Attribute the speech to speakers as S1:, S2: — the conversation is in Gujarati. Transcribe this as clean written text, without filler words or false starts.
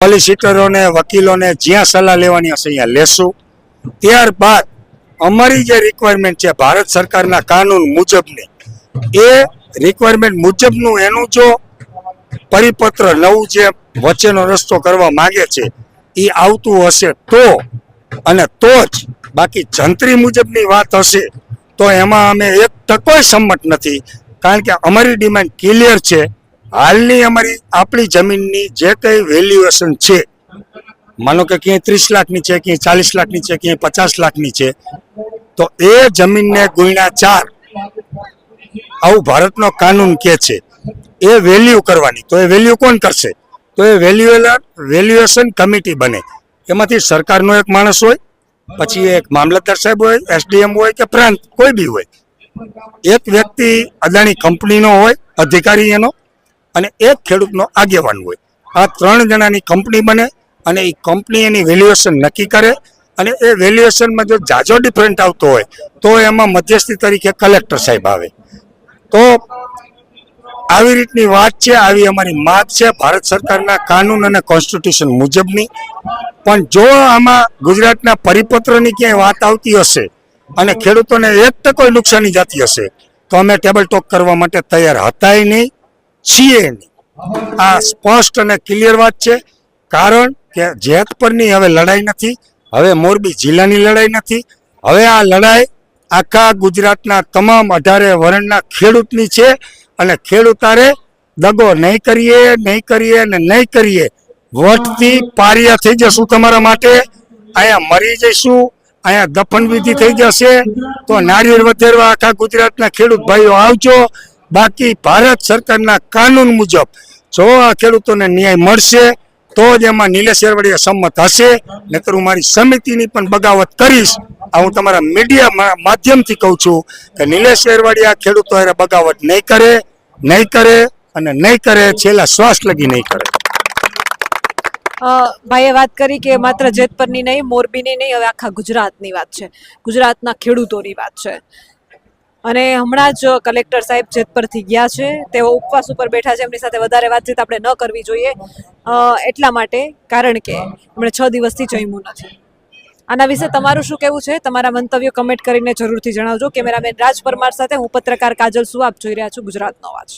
S1: સોલિસિટરોને વકીલોને જ્યાં સલાહ લેવાની હશે અહીંયા લેશું। ત્યારબાદ અમારી જે રિક્વાયરમેન્ટ છે ભારત સરકારના કાનૂન મુજબની એ રિક્વાયરમેન્ટ મુજબનું એનું જો પરિપત્ર નવું જે વચ્ચેનો રસ્તો કરવા માંગે છે એ આવતું હશે તો અને તો જ, બાકી જંત્રી મુજબની વાત હશે તો એમાં અમે એક ટકોય સંમત નથી, કારણ કે અમારી ડિમાન્ડ ક્લિયર છે। હાલની અમારી આપણી જમીનની જે કંઈ વેલ્યુએશન છે, માનો કે ક્યાંય 30 લાખની છે, ક્યાંય 40 લાખની છે, ક્યાંય 50 લાખની છે, તો એ જમીનને ગુણ્યા 4 આવું ભારતનો કાનૂન કહે છે એ વેલ્યુ કરવાની। તો એ વેલ્યુ કોણ કરશે? તો એ વેલ્યુએશન કમિટી બને, એમાંથી સરકારનો એક માણસ હોય, પછી એક મામલતદાર સાહેબ હોય, એસડીએમ હોય કે પ્રાંત કોઈ બી હોય, એક વ્યક્તિ અદાણી કંપનીનો હોય અધિકારી એનો, અને એક ખેડૂતનો આગેવાન હોય। આ 3 જણાની કંપની બને અને એ કંપની એની વેલ્યુએશન નક્કી કરે, અને એ વેલ્યુએશનમાં જો જાજો ડિફરન્ટ આવતો હોય તો એમાં મધ્યસ્થી તરીકે કલેક્ટર સાહેબ આવે। તો આવી રીતની વાત છે, આવી અમારી માંગ છે ભારત સરકારના કાનૂન અને કોન્સ્ટિટ્યુશન મુજબની। પણ જો આમાં ગુજરાતના પરિપત્રની ક્યાંય વાત આવતી હશે અને ખેડૂતોને 1% નુકસાની જતી હશે તો અમે ટેબલ ટોક કરવા માટે તૈયાર હતાય નહીં, છીએ નહીં। આ સ્પષ્ટ અને ક્લિયર વાત છે, કારણ કે જેતપરની હવે લડાઈ નથી, હવે મોરબી જિલ્લાની લડાઈ નથી, હવે આ લડાઈ આખા ગુજરાતના તમામ 18 વર્ણના ખેડૂતની છે। અને ખેડૂતારે દગો નહીં કરીએ અને નહીં કરીએ, વટથી પારિયા થઈ જશું તમારા માટે, અહીંયા મરી જઈશું, અહીંયા દફન વિધિ થઈ જશે, તો નારિયેળ વધેરવા આખા ગુજરાતના ખેડૂત ભાઈઓ આવજો। બાકી ભારત સરકારના કાનૂન મુજબ જો આ ખેડૂતોને ન્યાય મળશે તો જ એમાં નિલેશ એરવડિયા સંમત હશે, નકર હું મારી સમિતિની પણ બગાવત કરીશ। આ હું તમારા મીડિયા માધ્યમથી કહું છું કે નિલેશ એરવડિયા ખેડૂતો હારે બગાવત નહીં કરે અને નહીં કરે, છેલ્લા શ્વાસ લગી નહીં કરે।
S2: ભાઈએ વાત કરી કે માત્ર જેતપરની નહીં, મોરબીની નહીં, હવે આખા ગુજરાતની વાત છે, ગુજરાતના ખેડૂતોની વાત છે। અને હમણાં જ કલેક્ટર સાહેબ જેતપરથી ગયા છે, તેઓ ઉપવાસ ઉપર બેઠા છે, એમની સાથે વધારે વાતચીત આપણે ન કરવી જોઈએ એટલા માટે, કારણ કે એમણે 6 દિવસથી જમ્યું નથી। આના વિશે તમારું શું કહેવું છે? તમારા મંતવ્યો કમેન્ટ કરીને જરૂરથી જણાવજો। કેમેરામેન રાજ પરમાર સાથે હું પત્રકાર કાજલ સુઆબ, જોઈ રહ્યા છું ગુજરાતનો અવાજ।